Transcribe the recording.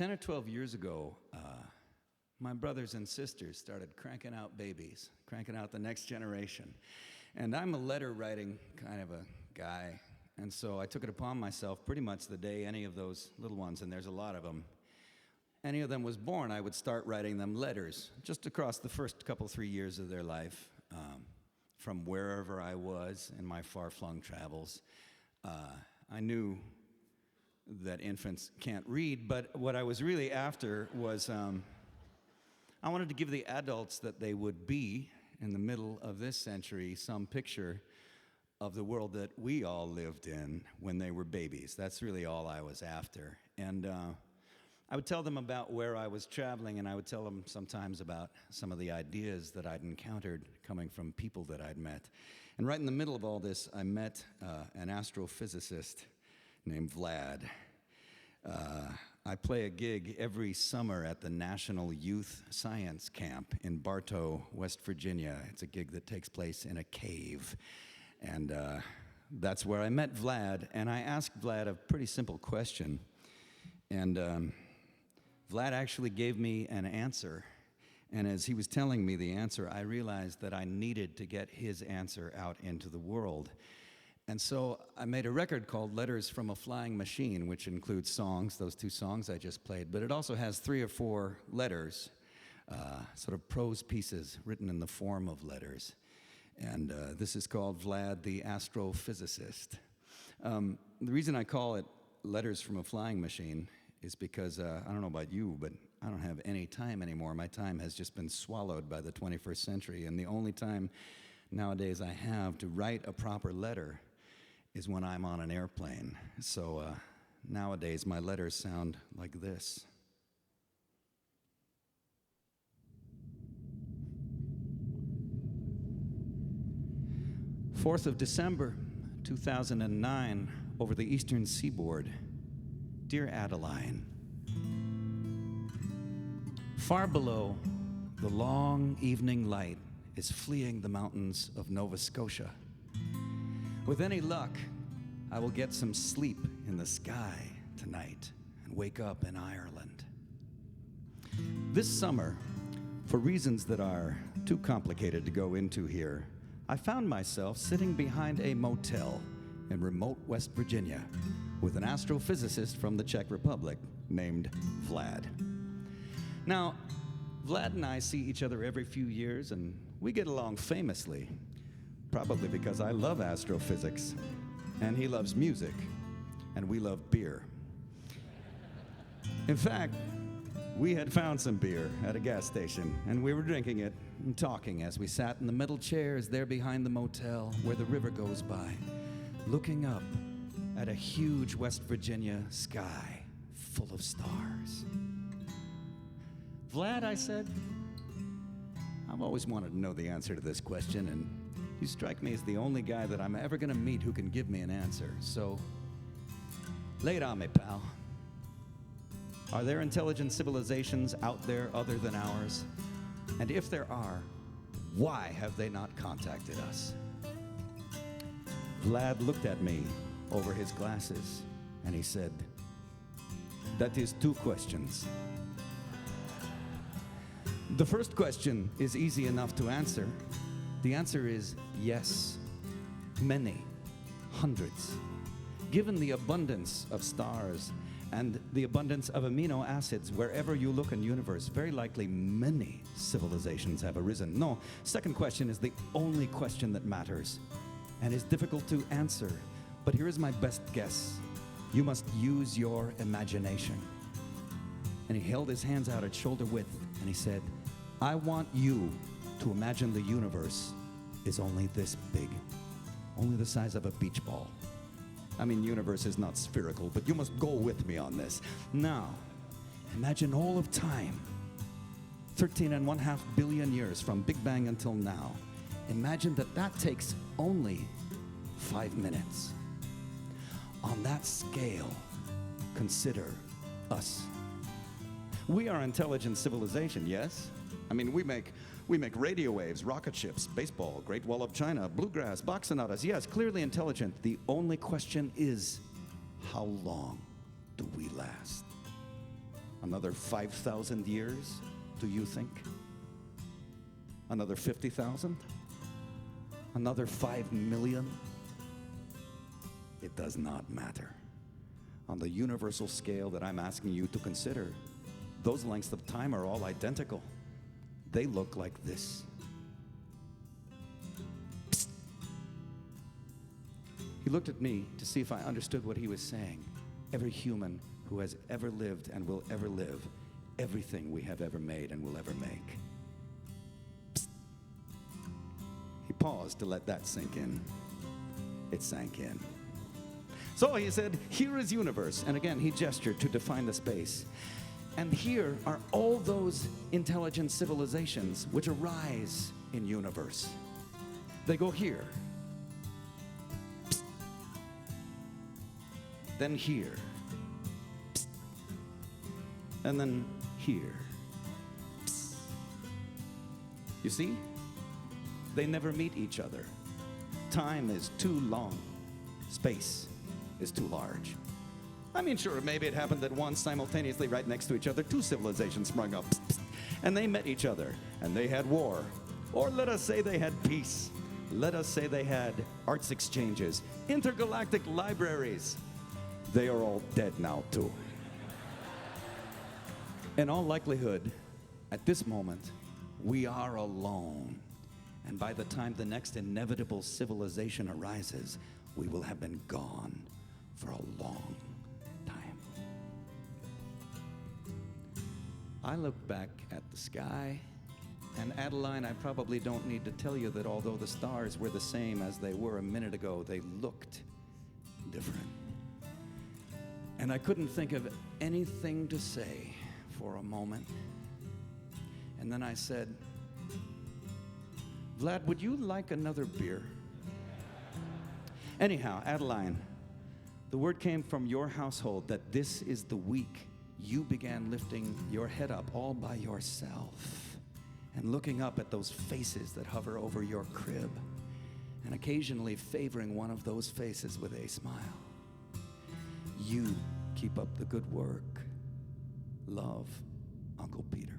10 or 12 years ago, my brothers and sisters started cranking out babies, cranking out the next generation. And I'm a letter-writing kind of a guy, and so I took it upon myself pretty much the day any of those little ones, and there's a lot of them, any of them was born, I would start writing them letters, just across the first couple, 3 years of their life, from wherever I was in my far-flung travels. I knew that infants can't read, but what I was really after was I wanted to give the adults that they would be in the middle of this century some picture of the world that we all lived in when they were babies. That's really all I was after. And I would tell them about where I was traveling, and I would tell them sometimes about some of the ideas that I'd encountered coming from people that I'd met. And right in the middle of all this, I met an astrophysicist named Vlad. I play a gig every summer at the National Youth Science Camp in Bartow, West Virginia. It's a gig that takes place in a cave. And that's where I met Vlad, and I asked Vlad a pretty simple question. And Vlad actually gave me an answer. And as he was telling me the answer, I realized that I needed to get his answer out into the world. And so I made a record called Letters from a Flying Machine, which includes songs, those 2 songs I just played, but it also has 3 or 4 letters, sort of prose pieces written in the form of letters. And this is called Vlad the Astrophysicist. The reason I call it Letters from a Flying Machine is because, I don't know about you, but I don't have any time anymore. My time has just been swallowed by the 21st century, and the only time nowadays I have to write a proper letter is when I'm on an airplane. So nowadays my letters sound like this. 4th of December, 2009, over the eastern seaboard. Dear Adeline, far below, the long evening light is fleeing the mountains of Nova Scotia. With any luck, I will get some sleep in the sky tonight and wake up in Ireland. This summer, for reasons that are too complicated to go into here, I found myself sitting behind a motel in remote West Virginia with an astrophysicist from the Czech Republic named Vlad. Now, Vlad and I see each other every few years, and we get along famously, probably because I love astrophysics, and he loves music, and we love beer. In fact, we had found some beer at a gas station, and we were drinking it and talking as we sat in the middle chairs there behind the motel where the river goes by, looking up at a huge West Virginia sky full of stars. Vlad, I said, I've always wanted to know the answer to this question, and you strike me as the only guy that I'm ever going to meet who can give me an answer. So, lay it on me, pal. Are there intelligent civilizations out there other than ours? And if there are, why have they not contacted us? Vlad looked at me over his glasses, and he said, that is 2 questions. The first question is easy enough to answer. The answer is yes, many, hundreds. Given the abundance of stars and the abundance of amino acids wherever you look in the universe, very likely many civilizations have arisen. No, second question is the only question that matters and is difficult to answer. But here is my best guess. You must use your imagination. And he held his hands out at shoulder width and he said, I want you to imagine the universe is only this big, only the size of a beach ball. I mean, universe is not spherical, but you must go with me on this. Now, imagine all of time, 13.5 billion years from Big Bang until now. Imagine that takes only 5 minutes. On that scale, consider us. We are intelligent civilization, yes? I mean, we make radio waves, rocket ships, baseball, Great Wall of China, bluegrass, Bach sonatas. Yes, clearly intelligent. The only question is, how long do we last? Another 5,000 years, do you think? Another 50,000? Another 5 million? It does not matter. On the universal scale that I'm asking you to consider, those lengths of time are all identical. They look like this. Psst. He looked at me to see if I understood what he was saying. Every human who has ever lived and will ever live, everything we have ever made and will ever make. Psst. He paused to let that sink in. It sank in. So he said, here is universe. And again, he gestured to define the space. And here are all those intelligent civilizations which arise in universe. They go here. Psst. Then here. Psst. And then here. Psst. You see? They never meet each other. Time is too long. Space is too large. I mean, sure, maybe it happened that once simultaneously right next to each other, two civilizations sprung up, and they met each other, and they had war. Or let us say they had peace. Let us say they had arts exchanges, intergalactic libraries. They are all dead now, too. In all likelihood, at this moment, we are alone. And by the time the next inevitable civilization arises, we will have been gone for a long time. I look back at the sky, and Adeline, I probably don't need to tell you that although the stars were the same as they were a minute ago, they looked different. And I couldn't think of anything to say for a moment. And then I said, Vlad, would you like another beer? Anyhow, Adeline, the word came from your household that this is the week you began lifting your head up all by yourself and looking up at those faces that hover over your crib and occasionally favoring one of those faces with a smile. You keep up the good work. Love, Uncle Peter.